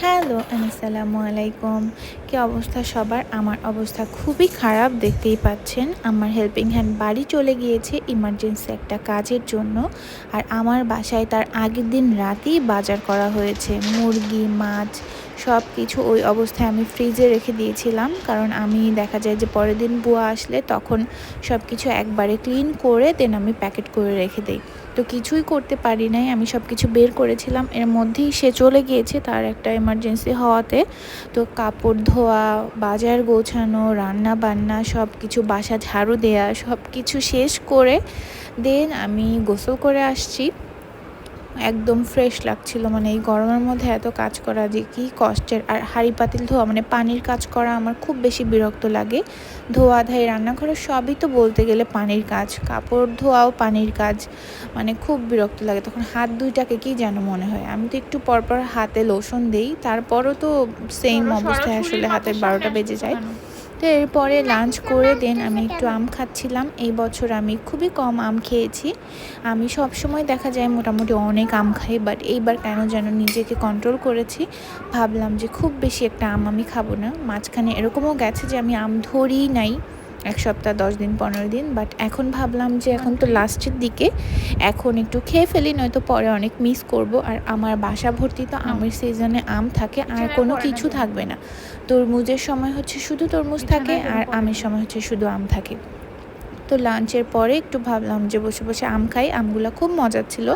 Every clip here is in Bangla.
হ্যালো, আসসালামু আলাইকুম। কি অবস্থা সবার? আমার অবস্থা খুবই খারাপ, দেখতেই পাচ্ছেন। আমার হেল্পিং হ্যান্ড বাড়ি চলে গিয়েছে ইমার্জেন্সি একটা কাজের জন্য। আর আমার বাসায় তার আগের দিন রাতেই বাজার করা হয়েছে। মুরগি, মাছ সব কিছু ওই অবস্থায় আমি ফ্রিজে রেখে দিয়েছিলাম। কারণ আমি দেখা যায় যে পরের দিন বুয়া আসলে তখন সব কিছু একবারে ক্লিন করে দেন আমি প্যাকেট করে রেখে দেই। তো কিছুই করতে পারি নাই, আমি সব কিছু বের করেছিলাম, এর মধ্যেই সে চলে গিয়েছে তার একটা এমার্জেন্সি হওয়াতে। তো কাপড় ধোয়া, বাজার গোছানো, রান্না বান্না সব কিছু, বাসা ঝাড়ু দেয়া সব কিছু শেষ করে দেন আমি গোসল করে আসছি। একদম ফ্রেশ লাগছিল, মানে এই গরমের মধ্যে এত কাজ করা যে কি কষ্টের। আর হাঁড়ি পাতিল ধোয়া মানে পানির কাজ করা আমার খুব বেশি বিরক্ত লাগে। ধোয়া ধাই রান্নাঘরে সবই তো বলতে গেলে পানির কাজ, কাপড় ধোয়াও পানির কাজ, মানে খুব বিরক্ত লাগে। তখন হাত দুইটাকে কি যেন মনে হয়। আমি তো একটু পরপর হাতে লোশন দিই, তারপরও তো সেম ধরো অবস্থায় সরাসরি আসলে হাতের মাথার সামনে 12টা বেজে আসতেছো যায়। কেন? তো এরপরে লাঞ্চ করে দেন আমি একটু আম খাচ্ছিলাম। এই বছর আমি খুবই কম আম খেয়েছি। আমি সব সময় দেখা যায় মোটামুটি অনেক আম খাই, বাট এইবার কেন যেন নিজেকে কন্ট্রোল করেছি। ভাবলাম যে খুব বেশি একটা আম আমি খাবো না। মাঝখানে এরকমও গেছে যে আমি আম ধরিই নাই 1 সপ্তাহ, 10 দিন, 15 দিন। বাট এখন ভাবলাম যে এখন তো লাস্টের দিকে, এখন একটু খেয়ে ফেলি, নয়তো পরে অনেক মিস করব। আর আমার বাসা ভর্তি তো নাও, আমের সিজনে আম থাকে, আর বিছানায় কোনো পড়ে না কিছু যেন। থাকবে না। তরমুজের সময় হচ্ছে শুধু তরমুজ থাকে, বিছানায় যেন আর পড়ে আমের না। সময় হচ্ছে শুধু আম থাকে। তো লাঞ্চের পরে একটু ভাবলাম যে বসে বসে আম খাই। আমগুলো খুব মজার ছিল,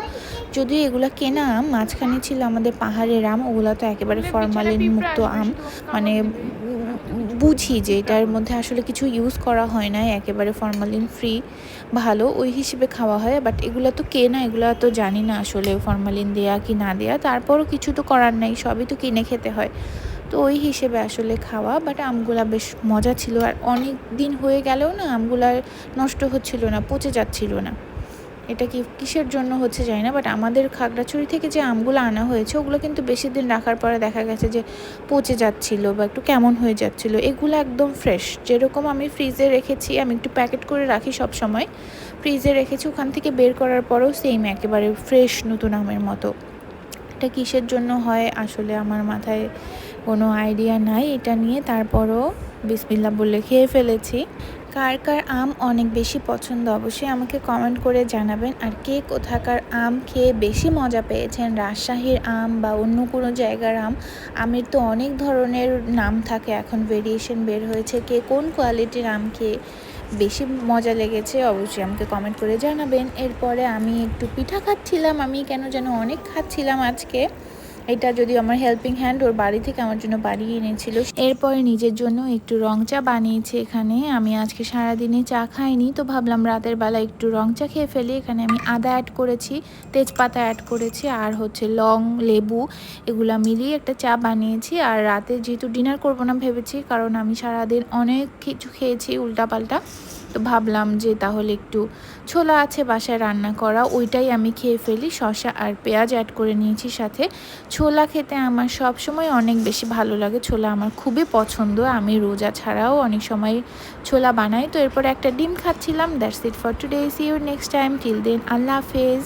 যদিও এগুলো কেনা আম। মাঝখানে ছিল আমাদের পাহাড়ের আম, ওগুলো তো একেবারে শুনলে বিছানায় ফরমালিন পিঁপড়ে মুক্ত আসবে, আম। শুধু তোমাকে মানে কামড় দিবে। বুঝি যে পিঁপড়া এটার বলো। মধ্যে আসলে কিছু ইউজ করা হয় না, একেবারে ফরমালিন ফ্রি, ভালো ওই হিসেবে খাওয়া হয়। বাট এগুলো তো কেনা, এগুলো তো জানি না আসলে ফরমালিন দেয়া কি না দেয়া। তারপরও কিছু তো করার নাই, সবই তো কিনে খেতে হয়। তো ওই হিসেবে আসলে খাওয়া। বাট আমগুলা বেশ মজা ছিল, আর অনেক দিন হয়ে গেলেও না আমগুলা নষ্ট হচ্ছিল না, পচে যাচ্ছিল না। এটা কি কিসের জন্য হচ্ছে জানি না, বাট আমাদের খাগড়াছড়ি থেকে যে আমগুলো আনা হয়েছে ওগুলো কিন্তু বেশি দিন রাখার পরে দেখা গেছে যে পচে যাচ্ছিল বা একটু কেমন হয়ে যাচ্ছিল। এগুলো একদম ফ্রেশ, যেরকম আমি ফ্রিজে রেখেছি, আমি একটু প্যাকেট করে রাখি সব সময়, ফ্রিজে রেখেছি, ওখান থেকে বের করার পরেও সেম একেবারে ফ্রেশ নতুন আমের মতো। এটা কিসের জন্য হয় আসলে আমার মাথায় কোনো আইডিয়া নাই এটা নিয়ে। তারপরও বিসমিল্লাহ বলে খেয়ে ফেলেছি। কার কার আম অনেক বেশি পছন্দ অবশ্যই আমাকে কমেন্ট করে জানাবেন। আর কে কোথাকার আম খেয়ে বেশি মজা পেয়েছেন, রাজশাহীর আম বা অন্য কোনো জায়গার আম। আমের তো অনেক ধরনের নাম থাকে, এখন ভেরিয়েশন বের হয়েছে। কে কোন কোয়ালিটির আম খেয়ে বেশি মজা লেগেছে অবশ্যই আমাকে কমেন্ট করে জানাবেন। এরপরে আমি একটু পিঠা খাচ্ছিলাম, আমি কেন যেন অনেক খাচ্ছিলাম আজকে। এটা যদিও আমার হেল্পিং হ্যান্ড ওর বাড়ি থেকে আমার জন্য বাড়িয়ে এনেছিল। এরপরে নিজের জন্য একটু রং চা বানিয়েছি এখানে। আমি আজকে সারাদিনে চা খাইনি, তো ভাবলাম রাতের বেলা একটু রং চা খেয়ে ফেলি। এখানে আমি আদা অ্যাড করেছি, তেজপাতা অ্যাড করেছি, আর হচ্ছে লং, লেবু, এগুলা মিলিয়ে একটা চা বানিয়েছি। আর রাতে যেহেতু ডিনার করবো না ভেবেছি, কারণ আমি সারাদিন অনেক কিছু খেয়েছি উল্টাপাল্টা, তো ভাবলাম যে তাহলে একটু ছোলা আছে বাসায় রান্না করা, ওইটাই আমি খেয়ে ফেলি। শসা আর পেঁয়াজ অ্যাড করে নিয়েছি সাথে। ছোলা খেতে আমার সব সময় অনেক বেশি ভালো লাগে, ছোলা আমার খুবই পছন্দ। আমি রোজা ছাড়াও অনেক সময় ছোলা বানাই। তো এরপরে একটা ডিম খাচ্ছিলাম। That's it for today, see you next time, till then আল্লাহ হাফেজ।